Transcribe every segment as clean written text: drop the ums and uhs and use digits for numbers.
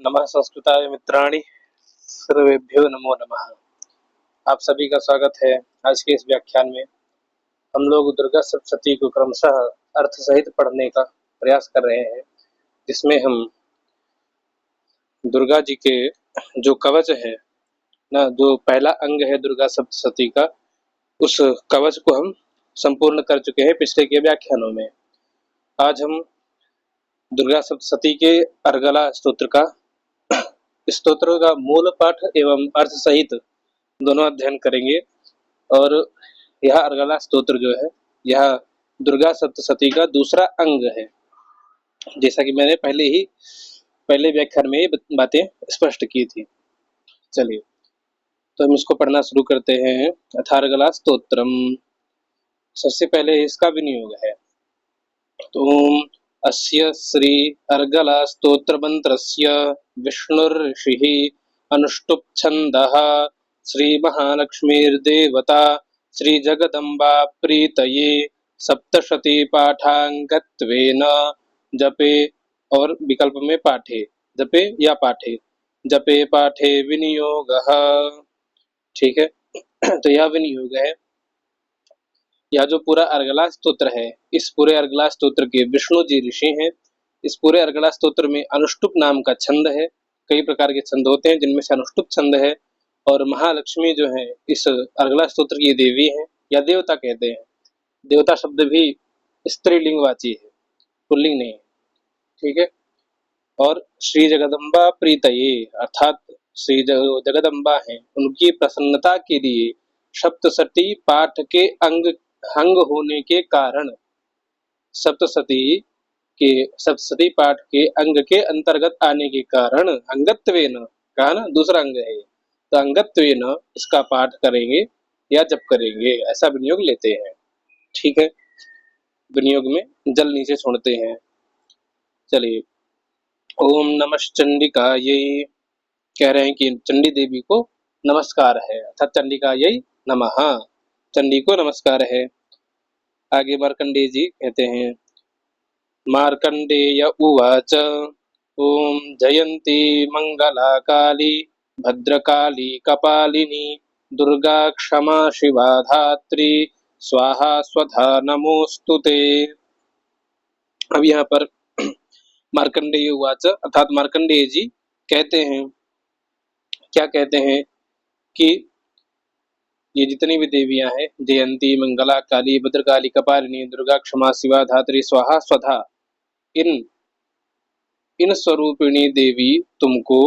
नमः संस्कृताय मित्राणि सर्वेभ्यो नमो नमः। आप सभी का स्वागत है। आज के इस व्याख्यान में हम लोग दुर्गा सप्तशती को क्रमशः अर्थ सहित पढ़ने का प्रयास कर रहे हैं, जिसमें हम दुर्गा जी के जो कवच है ना, जो पहला अंग है दुर्गा सप्तशती का, उस कवच को हम संपूर्ण कर चुके हैं पिछले के व्याख्यानों में। आज हम दुर्गा सप्तशती के अर्गला स्तोत्र का स्तोत्रों का मूल पाठ एवं अर्थ सहित दोनों अध्ययन करेंगे। और यह अर्गला स्तोत्र जो है, यह दुर्गा सप्तशती का दूसरा अंग है, जैसा कि मैंने पहले व्याख्यान में ये बातें स्पष्ट की थी। चलिए, तो हम इसको पढ़ना शुरू करते हैं। अथार्गला स्तोत्रम। सबसे पहले इसका विनियोग है। तो अस्य श्री अर्गला स्तोत्र मंत्रस्य विष्णुर्षिः अनुष्टुप् छन्दः श्री महालक्ष्मीर्देवता श्री जगदम्बा प्रीतये सप्तशती पाठांगत्वेन जपे और विकल्प में पाठे, जपे या पाठे, जपे पाठे विनियोगः। ठीक है, तो यह विनियोग है। यह जो पूरा अर्गला स्तोत्र है, इस पूरे अर्गला स्तोत्र के विष्णु जी ऋषि हैं। इस पूरे अर्गला स्तोत्र में अनुष्टुप नाम का छंद है। कई प्रकार के छंद होते हैं, जिनमें से अनुष्टुप छंद है। और महालक्ष्मी जो है इस अर्गला स्तोत्र की देवी है या देवता कहते हैं। देवता शब्द भी स्त्रीलिंगवाची है, पुल्लिंग नहीं है। ठीक है, और श्री जगदम्बा प्रीतये अर्थात श्री जगदम्बा है, उनकी प्रसन्नता के लिए सप्तशती पाठ के अंग होने के कारण, सप्तशती पाठ के अंग के अंतर्गत आने के कारण अंगत्वेन कहा ना, दूसरा अंग है, तो अंगत्वेन इसका पाठ करेंगे या जप करेंगे, ऐसा विनियोग लेते हैं। ठीक है, विनियोग में जल नीचे छोड़ते हैं। चलिए, ओम नमश्चंडिकायै, कह रहे हैं कि चंडी देवी को नमस्कार है, अर्थात चंडिकायै नमः, चंडी को नमस्कार है। आगे मार्कंडेय जी कहते हैं, मार्कंडेय उवाच ओम जयंती मंगला काली भद्रकाली कपालिनी दुर्गा क्षमा शिवा धात्री स्वाहा स्वधा नमोस्तुते। अब यहाँ पर मार्कंडेय उवाच अर्थात मार्कंडेय जी कहते हैं, क्या कहते हैं कि ये जितनी भी देवियां हैं, जयंती मंगला काली भद्रकाली कपालिनी दुर्गा क्षमा शिवा धात्री स्वाहा स्वधा, इन स्वरूपिणी देवी तुमको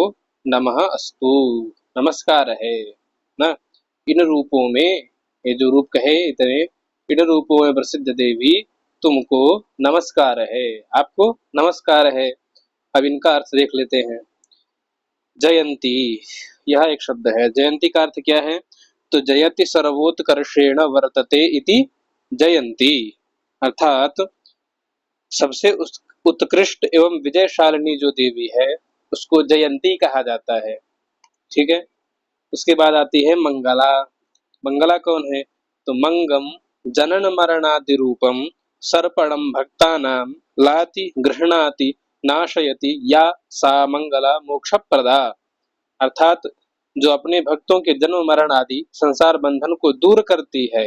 नमः अस्तु, नमस्कार है ना। इन रूपों में, ये जो रूप कहे इतने, इन रूपों में प्रसिद्ध देवी तुमको नमस्कार है, आपको नमस्कार है। अब इनका अर्थ देख लेते हैं। जयंती, यह एक शब्द है। जयंती का अर्थ क्या है? तो जयति सर्वोत्कर्षेण वर्तते इति जयंती, अर्थात सबसे उत्कृष्ट एवं विजयशालिनी जो देवी है उसको जयंती कहा जाता है। ठीक है, उसके बाद आती है मंगला। मंगला कौन है? तो मंगम जनन मरणादि रूपम सर्पणम भक्तानां लाति गृह्णाति नाशयति या सा मंगला मोक्षप्रदा, अर्थात जो अपने भक्तों के जन्म मरण आदि संसार बंधन को दूर करती है,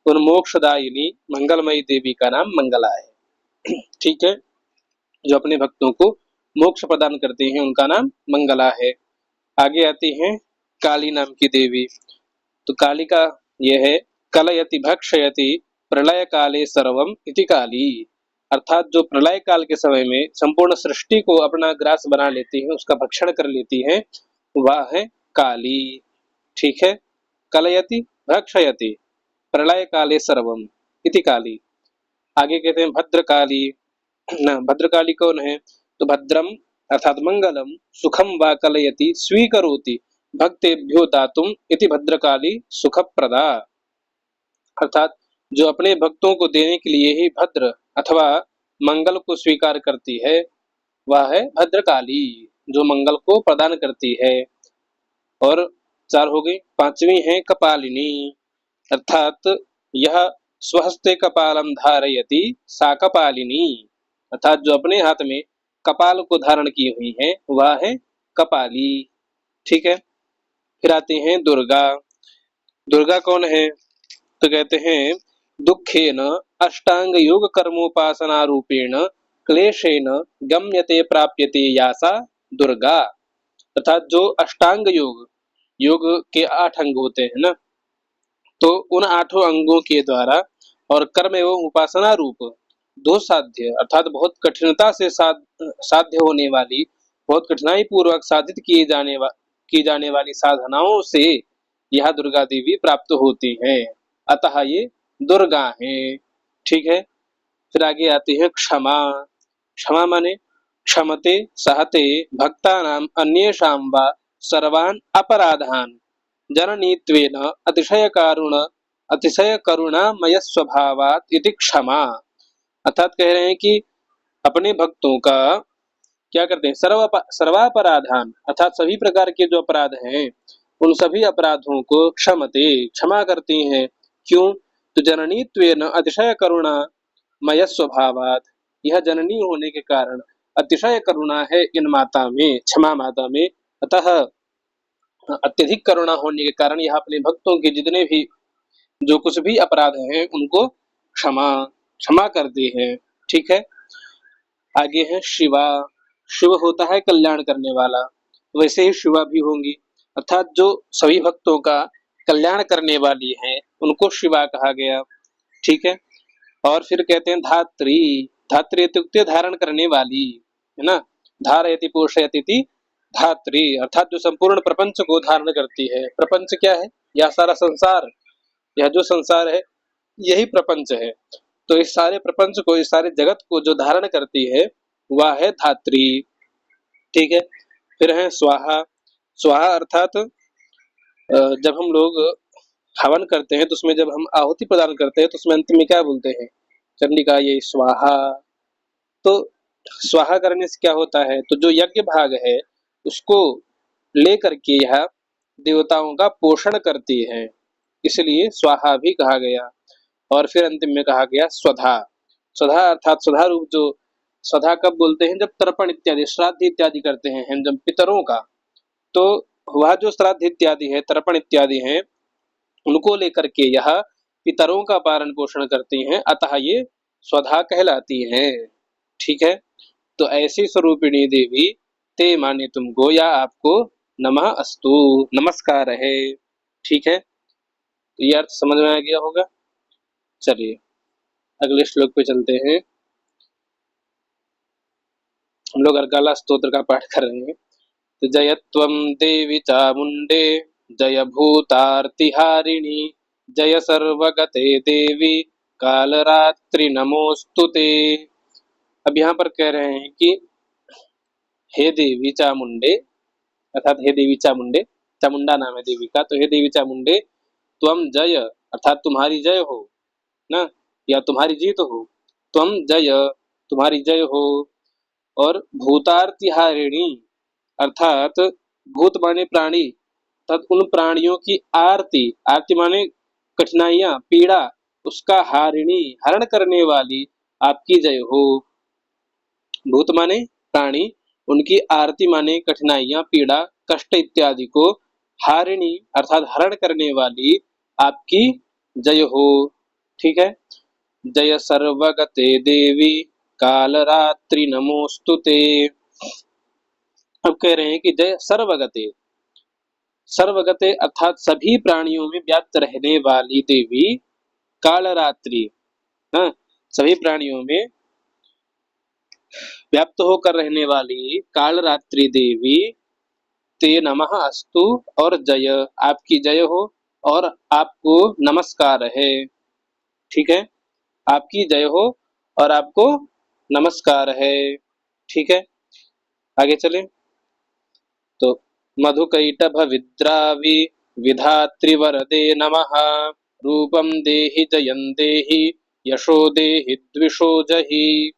उन मोक्षदायिनी मंगलमयी देवी का नाम मंगला है। ठीक है, जो अपने भक्तों को मोक्ष प्रदान करते हैं उनका नाम मंगला है। आगे आती है काली नाम की देवी। तो काली का यह है, कलयति भक्षयति प्रलय काले सर्वम इति काली, अर्थात जो प्रलय काल के समय में संपूर्ण सृष्टि को अपना ग्रास बना लेती है, उसका भक्षण कर लेती है, वह है काली। ठीक है, कलयति भक्षयति प्रलय काले सर्वम इति काली। आगे कहते हैं भद्रकाली। भद्रकाली कौन है? तो भद्रम अर्थात मंगलम सुखम वा कलयति स्वीकरोति भक्तेभ्यो दातुम इति भद्रकाली सुखप्रदा, अर्थात जो अपने भक्तों को देने के लिए ही भद्र अथवा मंगल को स्वीकार करती है, वह है भद्रकाली, जो मंगल को प्रदान करती है। और चार हो गई। पांचवी है कपालिनी, अर्थात यह स्वहस्ते कपालम धारयति सा कपालिनी, अर्थात जो अपने हाथ में कपाल को धारण की हुई है वह है कपाली। ठीक है, फिर आती हैं दुर्गा। दुर्गा कौन है? तो कहते हैं दुखेन अष्टांग योग कर्मोपासना रूपेण क्लेशेन गम्यते प्राप्यते यासा दुर्गा। अर्थात जो अष्टांग योग, योग के 8 अंग होते हैं ना, तो उन 8 अंगों के द्वारा और कर्म एवं उपासना रूप दो साध्य अर्थात बहुत कठिनता से साध्य होने वाली, बहुत कठिनाई पूर्वक साधित की जाने वाली साधनाओं से यह दुर्गा देवी प्राप्त होती हैं, अतः ये दुर्गा हैं। ठीक है, फिर आगे आती है क्षमा। क्षमा माने क्षमते सहते भक्तानाम अन्येषां वा सर्वान् अपराधान् जननीत्वेन अतिशय करुणामय स्वभावात् इति क्षमा। अर्थात कह रहे हैं कि अपने भक्तों का क्या करते हैं, सर्वापराधान अर्थात सभी प्रकार के जो अपराध हैं उन सभी अपराधों को क्षमते क्षमा करती हैं। क्यों? तो जननीत्वेन अतिशय करुणामय स्वभावात्, यह जननी होने के कारण अतिशय करुणा है इन माता में, क्षमा माता में, अतः अत्यधिक करुणा होने के कारण यह अपने भक्तों के जितने भी जो कुछ भी अपराध हैं उनको क्षमा क्षमा करती है। ठीक है, आगे है शिवा। शिव होता है कल्याण करने वाला, वैसे ही शिवा भी होंगी, अर्थात जो सभी भक्तों का कल्याण करने वाली हैं उनको शिवा कहा गया। ठीक है, और फिर कहते हैं धात्री। धात्री इत्युक्ते धारण करने वाली, है ना, धारयति पोषयति धात्री, अर्थात जो संपूर्ण प्रपंच को धारण करती है। प्रपंच क्या है? यह सारा संसार, यह जो संसार है यही प्रपंच है। तो इस सारे प्रपंच को, इस सारे जगत को जो धारण करती है वह है धात्री। ठीक है, फिर है स्वाहा। स्वाहा अर्थात जब हम लोग हवन करते हैं तो उसमें जब हम आहुति प्रदान करते हैं तो उसमें अंत में क्या बोलते हैं, चंडिका ये स्वाहा। तो स्वाहा करने से क्या होता है, तो जो यज्ञ भाग है उसको लेकर के यह देवताओं का पोषण करती है, इसलिए स्वाहा भी कहा गया। और फिर अंतिम में कहा गया स्वधा। स्वधा अर्थात स्वधा रूप, जो स्वधा कब बोलते हैं, जब तर्पण इत्यादि श्राद्ध इत्यादि करते हैं हम जब पितरों का, तो वह जो श्राद्ध इत्यादि है, तर्पण इत्यादि हैं, उनको लेकर के यह पितरों का पालन पोषण करती हैं, अतः ये स्वधा कहलाती हैं। ठीक है, तो ऐसी स्वरूपिणी देवी ते माने तुमको या आपको नमः अस्तु, नमस्कार है। ठीक है, तो ये अर्थ समझ में आ गया होगा। चलिए अगले श्लोक पे चलते हैं। हम लोग अर्काला स्तोत्र का पाठ कर रहे हैं। तो जयत्वं देवी चामुंडे जय भूतार्तिहारिणी जय सर्वगते देवी कालरात्रि नमोस्तुते। अब यहाँ पर कह रहे हैं कि हे देवी चामुंडे, अर्थात हे देवी चामुंडे, चामुंडा नाम है देवी का, तो हे देवी चामुंडे त्वम जय अर्थात तुम्हारी जय हो ना, या तुम्हारी जीत हो। त्वम जय तुम्हारी जय हो। और भूतार्तिहारिणी अर्थात भूत माने प्राणी, तत् उन प्राणियों की आरती, आरती माने कठिनाइयां पीड़ा, उसका हारिणी हरण करने वाली आपकी जय हो। भूत माने प्राणी, उनकी आरती माने कठिनाइयां पीड़ा कष्ट इत्यादि को हारिणी अर्थात हरण करने वाली आपकी जय हो। ठीक है, जय सर्वगते देवी कालरात्रि नमोस्तुते। अब कह रहे हैं कि जय सर्वगते, सर्वगते अर्थात सभी प्राणियों में व्याप्त रहने वाली देवी कालरात्रि, हाँ, सभी प्राणियों में व्याप्त होकर रहने वाली कालरात्रि देवी ते नमः अस्तु, और जय आपकी जय हो और आपको नमस्कार है। ठीक है, आपकी जय हो और आपको नमस्कार है। ठीक है, आगे चले। तो मधुकैटभ विद्रावि विधात्री वरदे नमः रूपम देहि जयं देहि यशो देहि द्विषो जहि।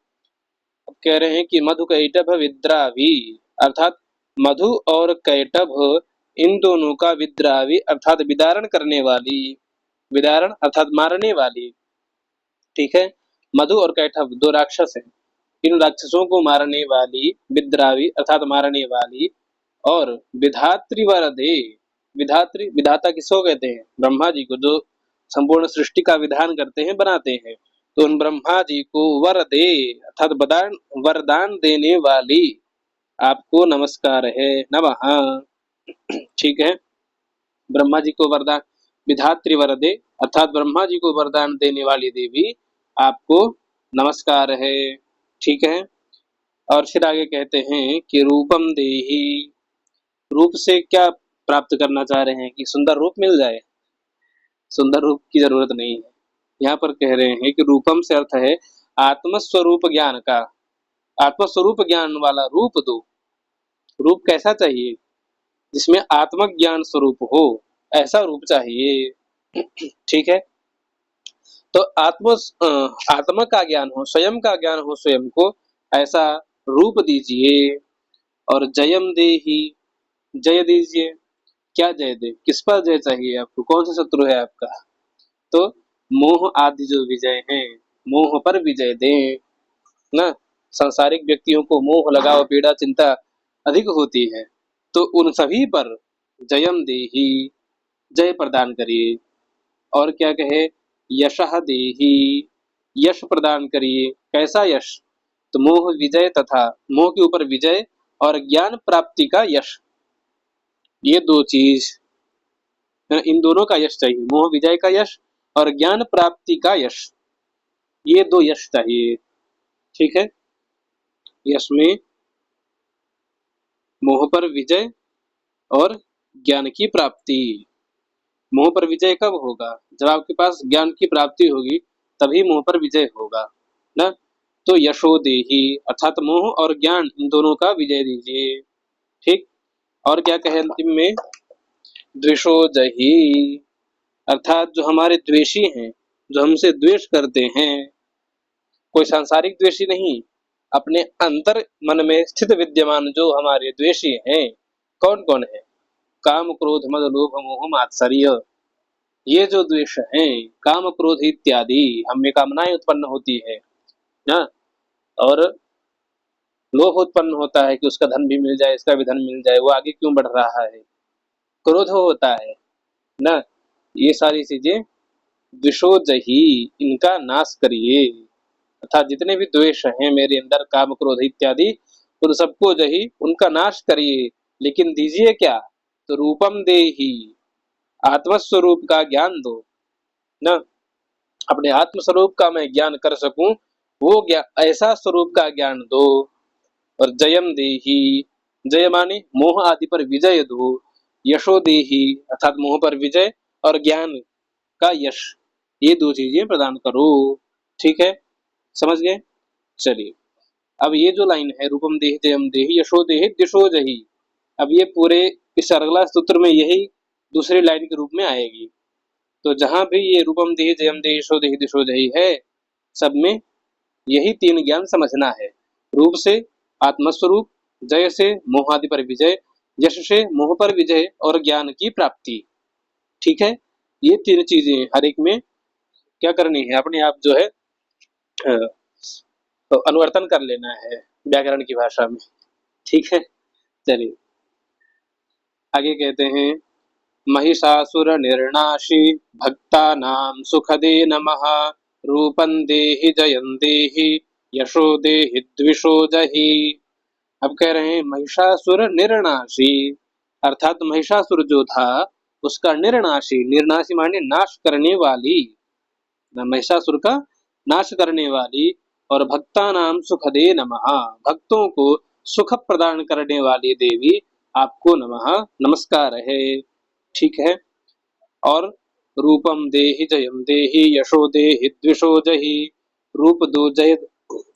अब कह रहे हैं कि मधुकैटभ विद्रावि अर्थात मधु और कैटभ इन दोनों का विद्रावि अर्थात विदारण करने वाली, विदारण अर्थात मारने वाली। ठीक है, मधु और कैटभ दो राक्षस हैं, इन राक्षसों को मारने वाली विद्रावी अर्थात मारने वाली, और विधात्री वरदे, विधात्री विधाता किसको कहते हैं? ब्रह्मा जी को, जो संपूर्ण सृष्टि का विधान करते हैं, बनाते हैं। तो उन ब्रह्मा जी को वरदे अर्थात वरदान देने वाली आपको नमस्कार है, नमः। ठीक है, ब्रह्मा जी को वरदान, विधात्री वरदे अर्थात ब्रह्मा जी को वरदान देने वाली देवी आपको नमस्कार है। ठीक है, और फिर आगे कहते हैं कि रूपम देहि, रूप से क्या प्राप्त करना चाह रहे हैं? कि सुंदर रूप मिल जाए? सुंदर रूप की जरूरत नहीं है। यहाँ पर कह रहे हैं कि रूपम से अर्थ है आत्मस्वरूप ज्ञान का, आत्मस्वरूप ज्ञान वाला रूप दो। रूप कैसा चाहिए? जिसमें आत्मज्ञान स्वरूप हो, ऐसा रूप चाहिए। ठीक है, तो आत्मा का ज्ञान हो, स्वयं का ज्ञान हो स्वयं को, ऐसा रूप दीजिए। और जयम देहि, जय दीजिए। क्या जय दे? किस पर जय चाहिए आपको? कौन सा शत्रु है आपका? तो मोह आदि जो विजय है, मोह पर विजय दें ना। सांसारिक व्यक्तियों को मोह लगाव पीड़ा चिंता अधिक होती है, तो उन सभी पर जयम देहि, जय प्रदान करिए। और क्या कहे? यशः देहि, यश प्रदान करिए। कैसा यश? तो मोह विजय तथा मोह के ऊपर विजय और ज्ञान प्राप्ति का यश, ये दो चीज, इन दोनों का यश चाहिए। मोह विजय का यश और ज्ञान प्राप्ति का यश, ये दो यश चाहिए। ठीक है, यश में मोह पर विजय और ज्ञान की प्राप्ति। मोह पर विजय कब होगा? जब आपके पास ज्ञान की प्राप्ति होगी, तभी मोह पर विजय होगा ना। तो यशो देहि अर्थात मोह और ज्ञान, इन दोनों का विजय दीजिए। ठीक, और क्या कहे अंतिम में? द्वेषो जहि अर्थात जो हमारे द्वेषी हैं, जो हमसे द्वेष करते हैं, कोई सांसारिक द्वेषी नहीं, अपने अंतर मन में स्थित विद्यमान जो हमारे द्वेषी हैं, कौन कौन है? काम क्रोध मद लोभ मोह मात्सर्य, ये जो द्वेष हैं, काम क्रोध इत्यादि, हमें कामनाएं उत्पन्न होती है ना, और लोभ उत्पन्न होता है कि उसका धन भी मिल जाए, इसका भी धन मिल जाए, वो आगे क्यों बढ़ रहा है, क्रोध होता है ना। ये सारी चीजें द्विषोजहि, इनका नाश करिए। अर्थात जितने भी द्वेष हैं मेरे अंदर, काम क्रोध इत्यादि, उन सबको जही, उनका नाश करिए। लेकिन दीजिए क्या? तो रूपम देहि, आत्मस्वरूप का ज्ञान दो ना। अपने आत्मस्वरूप का मैं ज्ञान कर सकूं, वो ज्ञान, ऐसा स्वरूप का ज्ञान दो। और जयम देहि, जय माने मोह आदि पर विजय दो। यशो देहि अर्थात मोह पर विजय और ज्ञान का यश, ये दो चीजें प्रदान करो। ठीक है, समझ गए? चलिए, अब ये जो लाइन है रूपम देहि जयम देहि यशो देहि दिशो जहि, अब ये पूरे इस अगला सूत्र में यही दूसरी लाइन के रूप में आएगी। तो जहां भी ये रूपम देहि जयम देहि यशो देहि दिशो जहि है, सब में यही तीन ज्ञान समझना है। रूप से आत्मस्वरूप, जय से मोह आदि पर विजय, यश से मोह पर विजय और ज्ञान की प्राप्ति। ठीक है, ये तीन चीजें हर एक में क्या करनी है? अपने आप जो है तो अनुवर्तन कर लेना है व्याकरण की भाषा में। ठीक है, चलिए आगे कहते हैं महिषासुर निर्णाशी भक्तानां सुखदे नमः रूपं देहि जयं देहि यशो देहि द्विषो जहि। अब कह रहे हैं महिषासुर निर्णाशी, अर्थात महिषासुर जो था उसका निर्णाशी, निर्णाशी माने नाश करने वाली, महिषासुर का नाश करने वाली, और भक्तानां सुखदे नमः, भक्तों को सुख प्रदान करने वाली देवी आपको नमः, नमस्कार है। ठीक है, और रूपम देहि जयम देहि यशो देहि द्विषो जहि, रूप दो, जय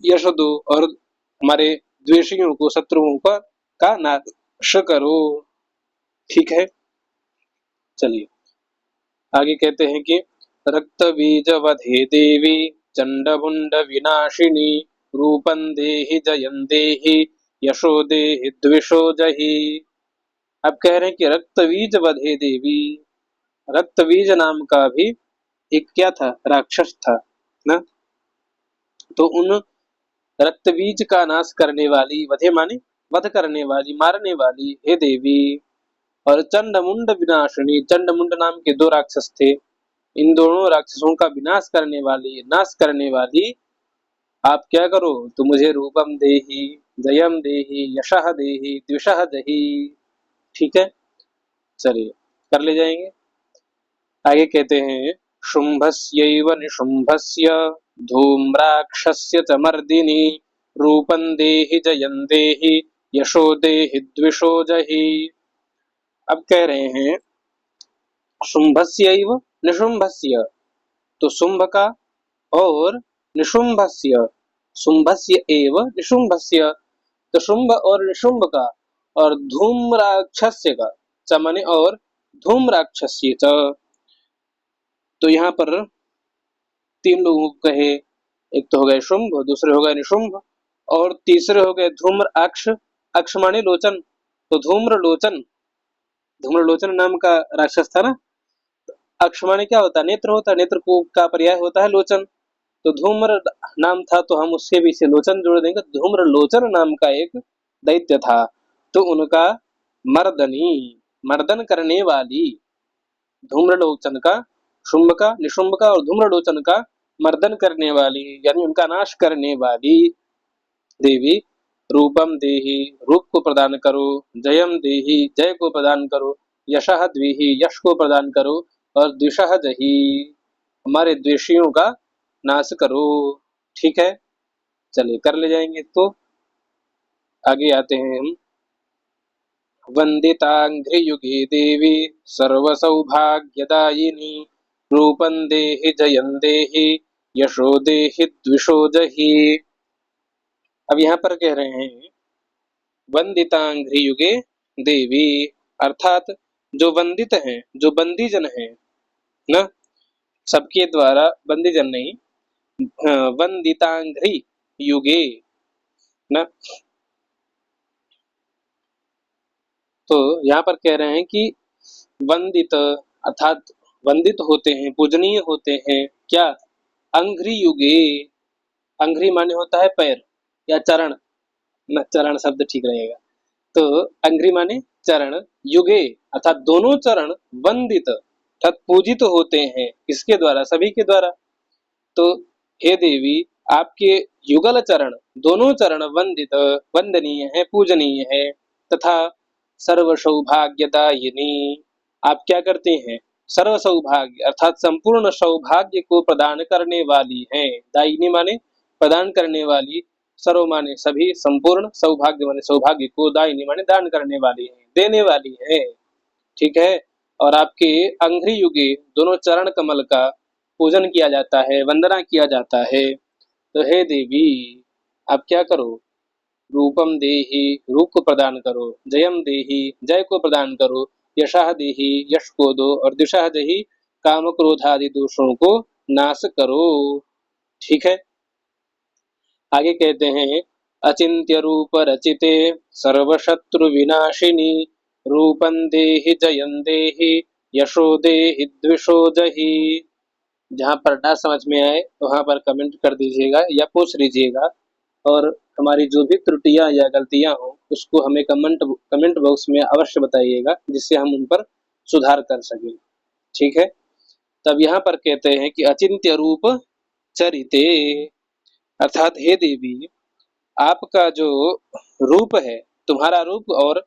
यश दो, और हमारे द्वेषियों को, शत्रुओं का नाश करो। ठीक है, चलिए आगे कहते हैं कि रक्त बीज वधे देवी चंडमुंड विनाशिनी रूपं देहि जयं देहि यशो देहि द्विषो जहि। अब कह रहे हैं कि रक्तबीज वधे देवी, रक्तबीज नाम का भी एक क्या था? राक्षस था ना। तो उन रक्तबीज का नाश करने वाली, वधे माने वध करने वाली, मारने वाली हे देवी। और चंडमुंड विनाशिनी, चंडमुंड नाम के दो राक्षस थे, इन दोनों राक्षसों का विनाश करने वाली, नाश करने वाली, आप क्या करो, तो मुझे रूपम देहि, जयम देहि, यशः देहि, द्विषः दहि। ठीक है, चलिए कर ले जाएंगे। आगे कहते हैं, शुंभस्यैव निशुंभस्य धूम्राक्षस्य च मर्दिनी रूपं देहि जयं देहि यशो देहि द्विषो जहि। अब कह रहे हैं, शुंभस्यैव निशुंभस्य, तो शुंभ का और निशुंभस्य, शुंभस्य एव निशुंभस्य, तो शुंभ और निशुंभ का, और धूम्राक्षस्य का, च माने और धूम्राक्षस्य च, तो यहाँ पर तीन लोगों को कहे, एक तो हो गए शुंभ, दूसरे हो गए निशुंभ, और तीसरे हो गए धूम्र अक्ष, अक्ष माने लोचन, तो धूम्र लोचन, धूम्र लोचन नाम का राक्षस था ना। अक्ष माने क्या होता है, नेत्र होता है, नेत्र को का पर्याय होता है लोचन, तो धूम्र नाम था तो हम उसके पीछे लोचन जोड़ देंगे, धूम्र लोचन नाम का एक दैत्य था, तो उनका मर्दनी, मर्दन करने वाली, धूम्रलोचन का, शुंभ का, निशुंभ का और धूम्रलोचन का मर्दन करने वाली, यानी उनका नाश करने वाली देवी, रूपम देहि, रूप को प्रदान करो, जयम देहि, जय को प्रदान करो, यशः द्विहि, यश को प्रदान करो, और द्विषः जहि, हमारे द्वेषियों का नाश करो। ठीक है, चलिए कर ले जाएंगे। तो आगे आते हैं हम, वंदितांघ्रियुगे देवी सर्वसौभाग्यदायिनी रूपं देहि जयं देहि यशो देहि द्विषो जहि। अब यहाँ पर कह रहे हैं, वंदितांघ्रियुगे देवी, अर्थात जो वंदित हैं, जो बंदीजन हैं ना, सबके द्वारा, बंदीजन नहीं, वंदितांघ्रि युगे ना, तो यहाँ पर कह रहे हैं कि वंदित अर्थात वंदित होते हैं, पूजनीय होते हैं, क्या, अंघ्रि युगे, अंघ्रि माने होता है पैर या चरण, न चरण शब्द ठीक रहेगा, तो अंघ्रि माने चरण, युगे अर्थात दोनों चरण, वंदित अर्थात पूजित होते हैं, किसके द्वारा, सभी के द्वारा, तो हे देवी, आपके युगल चरण, दोनों चरण वंदित, वंदनीय है, पूजनीय है, तथा सर्व सौभाग्यदायिनी, आप क्या करते हैं, सर्व सौभाग्य अर्थात संपूर्ण सौभाग्य को प्रदान करने वाली है, दायिनी माने प्रदान करने वाली, सर्व माने सभी, संपूर्ण, सौभाग्य माने सौभाग्य को, दायिनी माने दान करने वाली है, देने वाली है। ठीक है, और आपके अंघ्रि युगे दोनों चरण कमल का पूजन किया जाता है, वंदना किया जाता है, तो हे देवी, आप क्या करो, रूपम देहि, रूप को प्रदान करो, जयम देहि, जय को प्रदान करो, यशः देहि, यश को दो, और दिशा देहि, काम क्रोध आदि दोषों को नाश करो। ठीक है, आगे कहते हैं, अचिंत्य रूप रचिते सर्वशत्रु विनाशिनी रूपं देहि जयं देहि यशो देहि द्विषो जहि। जहाँ पर ना समझ में आए वहां पर कमेंट कर दीजिएगा या पूछ लीजिएगा, और हमारी जो भी त्रुटियां या गलतियां हो उसको हमें कमेंट बॉक्स में अवश्य बताइएगा, जिससे हम उन पर सुधार कर सकें। ठीक है, तब यहाँ पर कहते हैं कि अचिंत्य रूप चरिते, अर्थात हे देवी, आपका जो रूप है, तुम्हारा रूप और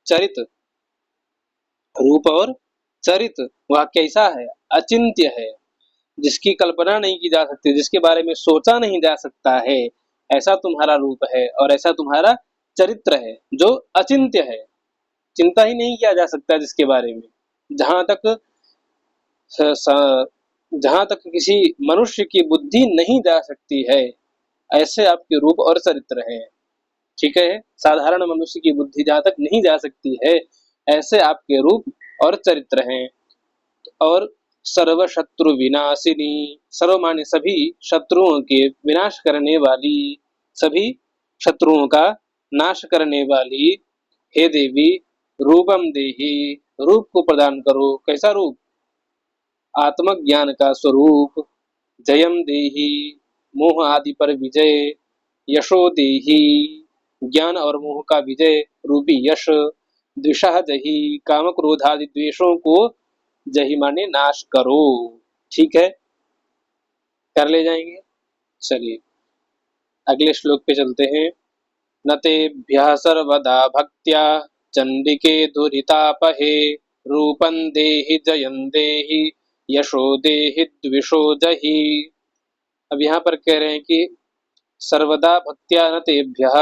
चरित, रूप और चरित वह कैसा है, अचिंत्य है, जिसकी कल्पना नहीं की जा सकती, जिसके बारे में सोचा नहीं जा सकता है, ऐसा तुम्हारा रूप है, और ऐसा तुम्हारा चरित्र है जो अचिंत्य है, चिंता ही नहीं किया जा सकता जिसके बारे में, जहां तक जहां तक किसी मनुष्य की बुद्धि नहीं जा सकती है, ऐसे आपके रूप और चरित्र है। ठीक है, साधारण मनुष्य की बुद्धि जहां तक नहीं जा सकती है, ऐसे आपके रूप और चरित्र हैं। और सर्व शत्रु विनाशिनी, सर्व माने सभी शत्रुओं के विनाश करने वाली, सभी शत्रुओं का नाश करने वाली, हे देवी, रूपम देहि, रूप को प्रदान करो, कैसा रूप, आत्मज्ञान का स्वरूप, जयम देहि, मोह आदि पर विजय, यशो देहि, ज्ञान और मोह का विजय रूपी यश। द्विषः जही, काम क्रोध आदि द्वेषों को जही माने नाश करो। ठीक है, कर ले जाएंगे। चलिए अगले श्लोक पे चलते हैं। न तेभ्यः सर्वदा भक्त्या चंडिके दुरितापहे रूपं देहि जयं देहि यशो देहि द्विषो जहि। अब यहाँ पर कह रहे हैं कि सर्वदा भक्त्या न तेभ्यः,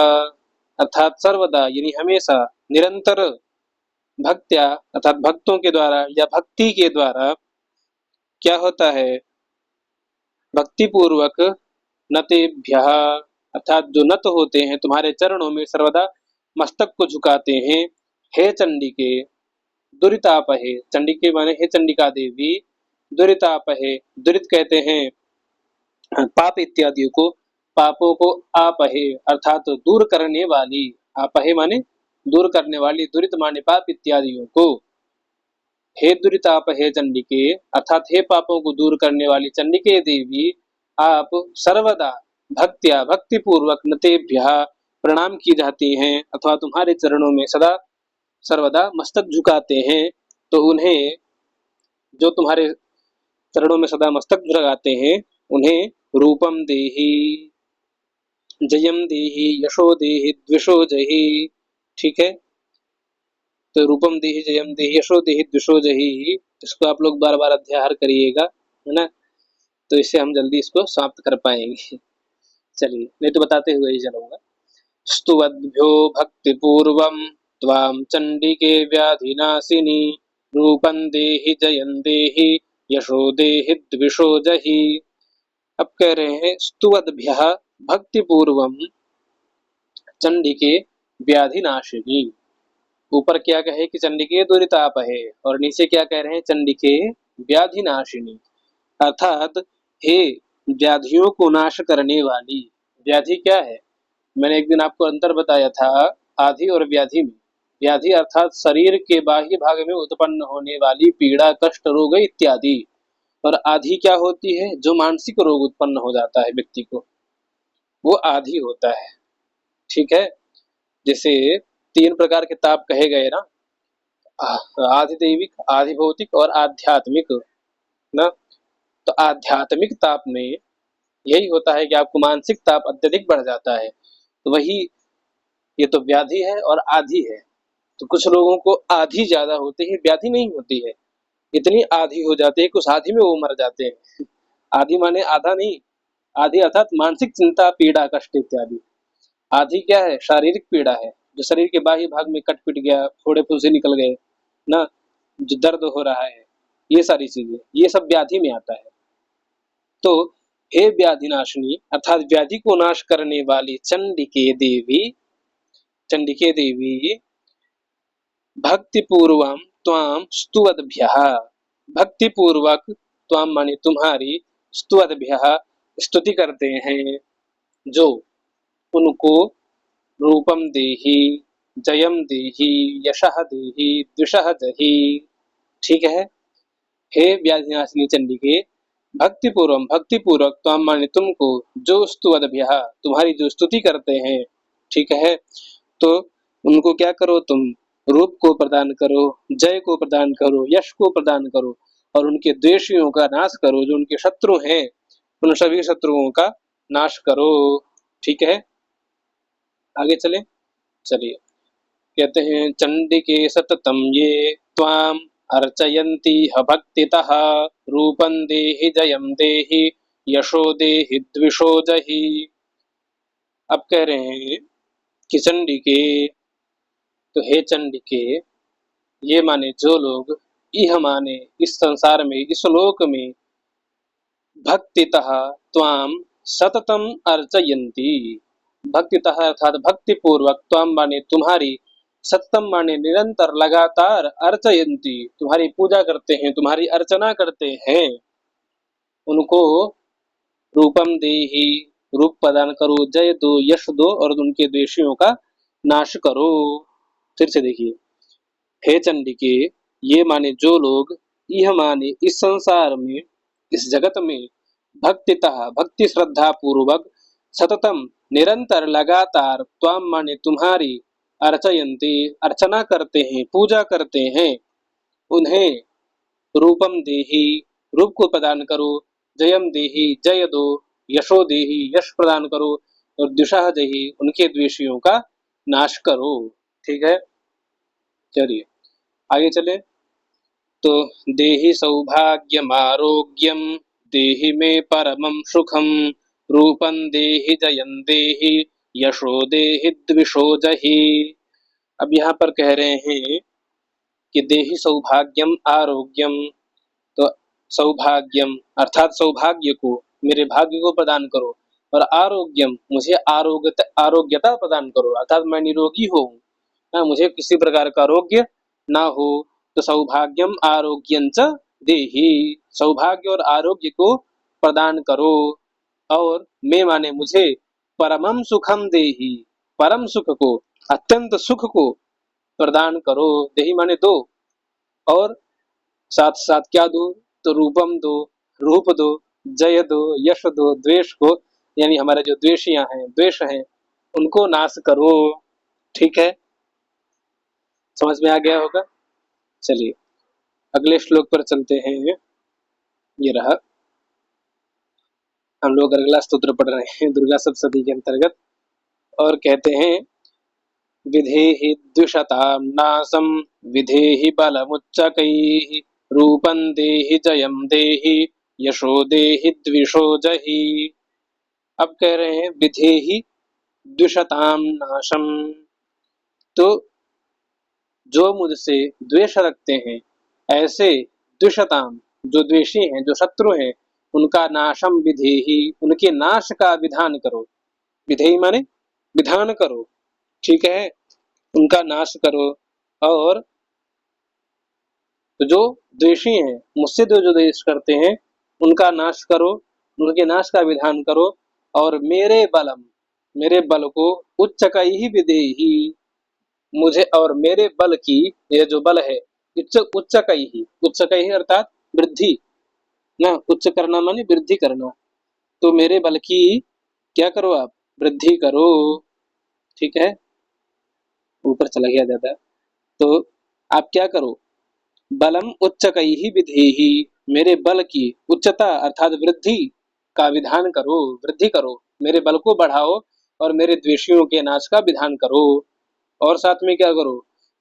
अर्थात सर्वदा यानी हमेशा, निरंतर, भक्त्या अर्थात भक्तों के द्वारा या भक्ति के द्वारा क्या होता है, भक्ति पूर्वक नतेभ्यः अर्थात जो नत होते हैं तुम्हारे चरणों में, सर्वदा मस्तक को झुकाते हैं। हे चंडिके दुरितापहे, चंडिके माने हे चंडिका देवी, दुरितापहे, दुरित कहते हैं पाप इत्यादि को, पापों को आपहे अर्थात दूर करने वाली, आपहे माने दूर करने वाली, दुरित माने पाप इत्यादियों को। हे दुरितापहे चंडिके अर्थात हे पापों को दूर करने वाली चंडिके देवी, आप सर्वदा भक्त्या भक्ति पूर्वक नतेभ्यः प्रणाम की जाती हैं अथवा तुम्हारे चरणों में सदा सर्वदा मस्तक झुकाते हैं। तो उन्हें, जो तुम्हारे चरणों में सदा मस्तक झुकाते हैं, उन्हें रूपम देहि, जयम देहि, यशो देहि, द्विषो जहि। ठीक है, तो रूपम देहि, जयम देहि, यशो देहि, द्विषो जहि, इसको आप लोग बार बार अध्याहार करिएगा, है ना, तो इससे हम जल्दी इसको समाप्त कर पाएंगे। चलिए, नहीं तो बताते हुए ही चलूंगा। स्तुवद्भ्यो भक्तिपूर्वं त्वां चंडिके व्याधिनाशिनी रूपं देहि जयं देहि यशो देहि द्विषो जहि। अब कह रहे हैं स्तुवद्भ्यः भक्तिपूर्वं चंडिके व्याधिनाशिनी। ऊपर क्या कहे कि चंडिके दुरितापहे, और नीचे क्या कह रहे हैं, चंडिके व्याधिनाशिनी अर्थात हे व्याधियों को नाश करने वाली। व्याधि क्या है, मैंने एक दिन आपको अंतर बताया था आधि और व्याधि में। व्याधि अर्थात शरीर के बाह्य भाग में उत्पन्न होने वाली पीड़ा, कष्ट, रोग इत्यादि, और आधि क्या होती है, जो मानसिक रोग उत्पन्न हो जाता है व्यक्ति को, वो आधि होता है। ठीक है, जैसे 3 प्रकार के ताप कहे गए ना, आधि दैविक, आधि भौतिक और आध्यात्मिक ना। तो आध्यात्मिक ताप में यही होता है कि आपको मानसिक ताप अत्यधिक बढ़ जाता है, तो वही ये तो व्याधि है और आधि है। तो कुछ लोगों को आधि ज्यादा होती है, व्याधि नहीं होती है, इतनी आधि हो जाती है कि उस आधि में वो मर जाते हैं। आधि माने आधा नहीं, आधि अर्थात मानसिक चिंता, पीड़ा, कष्ट इत्यादि। आधि क्या है, शारीरिक पीड़ा है, जो शरीर के बाह्य भाग में कट पिट गया, फोड़े फुंसे निकल गए ना, जो दर्द हो रहा है, ये सारी चीजें, ये सब व्याधि में आता है। तो हे व्याधिनाशिनी अर्थात व्याधि को नाश करने वाली चंडिके देवी, चंडिके देवी भक्ति पूर्वम त्वाम स्तुवद्भ्यः, भक्ति पूर्वक, त्वाम माने तुम्हारी, स्तुवद्भ्यः स्तुति करते हैं जो, उनको रूपम देहि, जयम देहि, यशः देहि, द्विषः जहि। ठीक है, हे व्याधिनाशिनी चंडिके भक्ति पूर्वक त्वाम माने तुमको, जो स्तुवद्भ्यः तुम्हारी जो स्तुति करते हैं, ठीक है, तो उनको क्या करो तुम, रूप को प्रदान करो, जय को प्रदान करो, यश को प्रदान करो, और उनके द्वेषियों का नाश करो, जो उनके शत्रु हैं उन सभी शत्रुओं का नाश करो। ठीक है, आगे चले। चलिए, कहते हैं चंडिके सततम ये त्वाम अर्चयन्ति ह भक्तितः रूपं देहि जयं देहि यशो देहि द्विषो जहि। अब कह रहे हैं कि चंडिके, तो हे चंडिके, ये माने जो लोग, इह माने इस संसार में, इस लोक में, भक्तितः त्वाम सततम अर्चयन्ति, भक्तितः अर्थात भक्ति पूर्वक, त्वाम माने तुम्हारी, सततम माने निरंतर, लगातार, अर्चयन्ति तुम्हारी पूजा करते हैं, तुम्हारी अर्चना करते हैं, उनको रूपम देहि रूप प्रदान करो, जय दो, यश दो, और उनके द्वेषियों का नाश करो। फिर से देखिए, हे चंडिके, ये माने जो लोग, यह माने इस संसार में, इस जगत में, भक्तितः भक्ति श्रद्धा पूर्वक, सततम निरंतर लगातार त्वाम माने तुम्हारी अर्चयन्ति अर्चना करते हैं, पूजा करते हैं, उन्हें रूपम देहि रूप को प्रदान करो, जयम देहि जय दो, यशो देहि यश प्रदान करो, और द्विषः देहि उनके द्वेषियों का नाश करो। ठीक है, चलिए आगे चले। तो देहि सौभाग्यम आरोग्यम देहि मे परमं सुखम रूपं देहि जयं देहि यशो देहि द्विषो जहि। अब यहाँ पर कह रहे हैं कि देहि सौभाग्यम आरोग्यम, तो सौभाग्यम अर्थात सौभाग्य को, मेरे भाग्य को प्रदान करो, और आरोग्यम मुझे आरोग्यता प्रदान करो, अर्थात मैं निरोगी हो, मुझे किसी प्रकार का आरोग्य ना हो। तो सौभाग्यम आरोग्यंच देहि, सौभाग्य और आरोग्य को प्रदान करो, और मैं माने मुझे परमम सुखम देहि, परम सुख को, अत्यंत सुख को प्रदान करो, देहि माने दो, और साथ साथ क्या दो, तो रूपम दो, रूप दो, जय दो, यश दो, द्वेष को यानी हमारे जो द्वेषियां हैं, द्वेष हैं, उनको नाश करो। ठीक है, समझ में आ गया होगा। चलिए अगले श्लोक पर चलते हैं। ये रहा, हम लोग अगला स्तोत्र पढ़ रहे हैं दुर्गा सप्तशती के अंतर्गत, और कहते हैं विधेहि द्विषतां नाशं विधेहि बलमुच्चकैः रूपं देहि जयं देहि यशो देहि द्विषो जहि। अब कह रहे हैं विधेहि द्विषतां नाशम, तो जो मुझसे द्वेष रखते हैं ऐसे द्विषताम, जो द्वेषी हैं, जो शत्रु हैं, उनका नाशम विधेहि, उनके नाश का विधान करो। विधेहि माने विधान करो, ठीक है, उनका नाश करो। और तो जो द्वेषी हैं, मुझसे जो द्वेष करते हैं, उनका नाश करो, उनके नाश का विधान करो, और मेरे बलम, मेरे बल को उच्चकैहि विधेहि, मुझे और मेरे बल की, यह जो बल है उच्चकैहि, उच्चकैहि अर्थात वृद्धि ना, उच्च करना माने वृद्धि करना, तो मेरे बल की क्या करो आप, वृद्धि करो। ठीक है, ऊपर चला गया ज्यादा, तो आप क्या करो, बलम उच्चकैहि विधेहि, मेरे बल की उच्चता अर्थात वृद्धि का विधान करो, वृद्धि करो, मेरे बल को बढ़ाओ, और मेरे द्वेषियों के नाश का विधान करो। और साथ में क्या करो,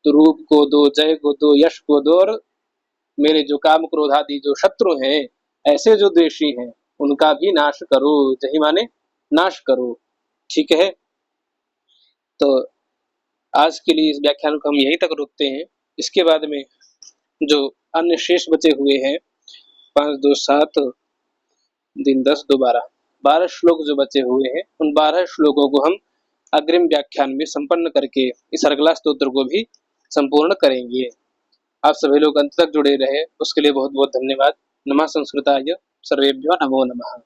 तो रूप को दो, जय को दो, यश को दो, और मेरे जो काम क्रोध आदि जो शत्रु हैं, ऐसे जो द्वेषी हैं, उनका भी नाश करो, जही माने नाश करो। ठीक है, तो आज के लिए इस व्याख्यान को हम यहीं तक रोकते हैं। इसके बाद में जो अन्य शेष बचे हुए हैं 5, 2, 7, 3, 10, 2, 12 श्लोक जो बचे हुए हैं, उन 12 श्लोकों को हम अग्रिम व्याख्यान में संपन्न करके इस अर्गला स्तोत्र को भी संपूर्ण करेंगे। आप सभी लोग अंत तक जुड़े रहे, उसके लिए बहुत बहुत धन्यवाद। नमः संस्कृताय, सर्वेभ्यो नमो नमः।